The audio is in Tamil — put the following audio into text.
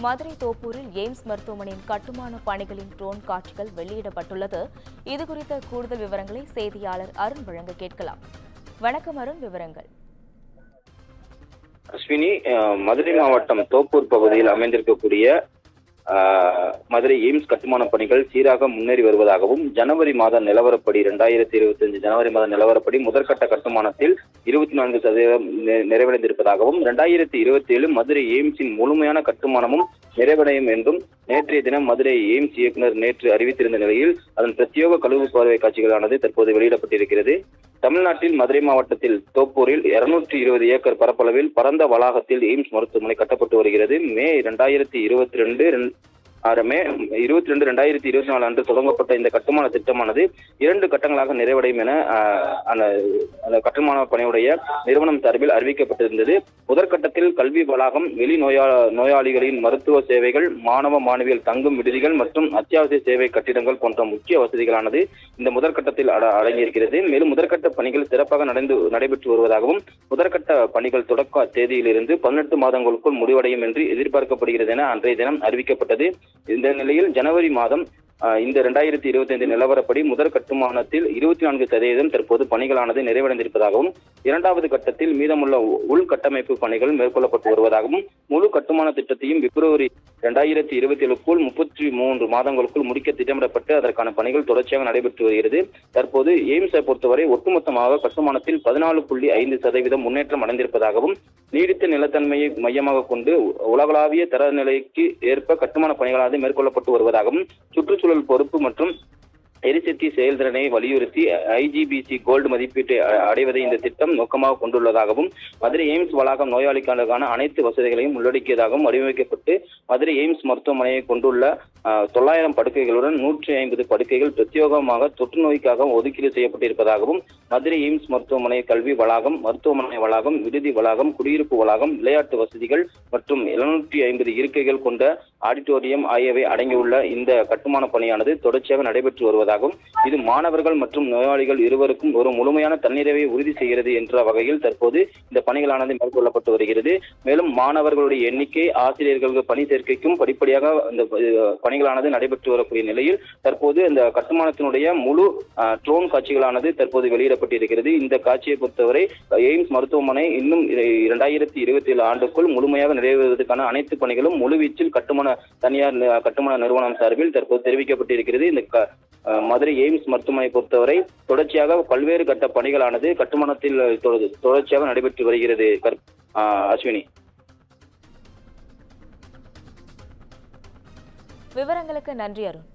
மதுரை தோப்பூரில் எய்ம்ஸ் மருத்துவமனையின் கட்டுமான பணிகளின் ட்ரோன் காட்சிகள் வெளியிடப்பட்டுள்ளது. இதுகுறித்த கூடுதல் விவரங்களை செய்தியாளர் அருண் வழங்க கேட்கலாம். வணக்கம் அருண், விவரங்கள். அஸ்வினி, மதுரை மாவட்டம் தோப்பூர் பகுதியில் அமைந்திருக்கக்கூடிய மதுரை எய்ம்ஸ் கட்டுமான பணிகள் சீராக முன்னேறி வருவதாகவும், ஜனவரி மாத நிலவரப்படி 2025 ஜனவரி மாத நிலவரப்படி முதற்கட்ட கட்டுமானத்தில் 24% நிறைவடைந்திருப்பதாகவும், 2027 மதுரை எய்ம்ஸின் முழுமையான கட்டுமானமும் நிறைவடையும் என்றும் நேற்றைய தினம் மதுரை எய்ம்ஸ் இயக்குநர் நேற்று அறிவித்திருந்த நிலையில் அதன் பிரத்யேக கழுவு பார்வை காட்சிகளானது தற்போது வெளியிடப்பட்டிருக்கிறது. தமிழ்நாட்டில் மதுரை மாவட்டத்தில் தோப்பூரில் 220 ஏக்கர் பரப்பளவில் பரந்த வளாகத்தில் எய்ம்ஸ் மருத்துவமனை கட்டப்பட்டு வருகிறது. மே 2022 2024 அன்று தொடங்கப்பட்ட இந்த கட்டுமான திட்டமானது 2 கட்டங்களாக நிறைவடையும் என அந்த கட்டுமான பணியுடைய நிறுவனம் சார்பில் அறிவிக்கப்பட்டிருந்தது. முதற்கட்டத்தில் கல்வி வளாகம், வெளி நோயாளிகளின் மருத்துவ சேவைகள், மாணவ மாணவியல் தங்கும் விடுதிகள் மற்றும் அத்தியாவசிய சேவை கட்டிடங்கள் போன்ற முக்கிய வசதிகளானது இந்த முதற்கட்டத்தில் அடங்கியிருக்கிறது. மேலும் முதற்கட்ட பணிகள் சிறப்பாக நடைபெற்று வருவதாகவும், முதற்கட்ட பணிகள் தொடக்க தேதியிலிருந்து 18 மாதங்களுக்குள் முடிவடையும் என்று எதிர்பார்க்கப்படுகிறது என அன்றைய தினம் அறிவிக்கப்பட்டது. இந்த நிலையில் ஜனவரி மாதம் இந்த 2025 நிலவரப்படி முதல் கட்டுமானத்தில் 24% தற்போது பணிகளானது நிறைவடைந்திருப்பதாகவும், இரண்டாவது கட்டத்தில் மீதமுள்ள உள்கட்டமைப்பு பணிகள் மேற்கொள்ளப்பட்டு வருவதாகவும், முழு கட்டுமான திட்டத்தையும் பிப்ரவரி 2027க்குள் 33 மாதங்களுக்குள் முடிக்க திட்டமிடப்பட்டு அதற்கான பணிகள் தொடர்ச்சியாக நடைபெற்று வருகிறது. தற்போது எய்ம்ஸை பொறுத்தவரை ஒட்டுமொத்தமாக கட்டுமானத்தில் 14.5% முன்னேற்றம் அடைந்திருப்பதாகவும், நீடித்த நிலத்தன்மையை மையமாக கொண்டு உலகளாவிய தரநிலைக்கு ஏற்ப கட்டுமான பணிகளானது மேற்கொள்ளப்பட்டு வருவதாகவும், சுற்றுச்சூழல் பொறுப்பு மற்றும் எரிசக்தி செயல்திறனை வலியுறுத்தி IGBC கோல்டு மதிப்பீட்டை அடைவதை இந்த திட்டம் நோக்கமாக கொண்டுள்ளதாகவும், மதுரை எய்ம்ஸ் வளாகம் நோயாளிகளுக்கான அனைத்து வசதிகளையும் உள்ளடக்கியதாகவும் வடிவமைக்கப்பட்டு மதுரை எய்ம்ஸ் மருத்துவமனையை கொண்டுள்ள 900 படுக்கைகளுடன் 150 படுக்கைகள் பிரத்யேகமாக தொற்று நோய்க்காக ஒதுக்கீடு செய்யப்பட்டிருப்பதாகவும், மதுரை எய்ம்ஸ் மருத்துவமனை கல்வி வளாகம், மருத்துவமனை வளாகம், விடுதி வளாகம், குடியிருப்பு வளாகம், விளையாட்டு வசதிகள் மற்றும் 750 இருக்கைகள் கொண்ட ஆடிட்டோரியம் ஆகியவை அடங்கியுள்ள இந்த கட்டுமான பணியானது தொடர்ச்சியாக நடைபெற்று வருவதாகவும், இது மாணவர்கள் மற்றும் நோயாளிகள் இருவருக்கும் ஒரு முழுமையான தன்னிறைவை உறுதி செய்கிறது என்ற வகையில் தற்போது இந்த பணிகளானது மேற்கொள்ளப்பட்டு வருகிறது. மேலும் மாணவர்களுடைய எண்ணிக்கை, ஆசிரியர்களுக்கு பணி சேர்க்கைக்கும் படிப்படியாக இந்த பணிகளானது நடைபெற்று வரக்கூடிய நிலையில் தற்போது இந்த கட்டுமானத்தினுடைய முழு ட்ரோன் காட்சிகளானது தற்போது வெளியிடப்பட்டிருக்கிறது. இந்த காட்சியை பொறுத்தவரை எய்ம்ஸ் மருத்துவமனை இன்னும் 2027 ஆண்டுக்குள் முழுமையாக நிறைவேறுவதற்கான அனைத்து பணிகளும் முழுவீச்சில் தனியார் கட்டுமான நிறுவனம் சார்பில் தற்போது தெரிவிக்கப்பட்டிருக்கிறது. இந்த மதுரை எய்ம்ஸ் மருத்துவமனை பொறுத்தவரை தொடர்ச்சியாக பல்வேறு கட்ட பணிகளானது கட்டுமானத்தில் தொடர்ச்சியாக நடைபெற்று வருகிறது. அஸ்வினி, விவரங்களுக்கு நன்றி அருண்.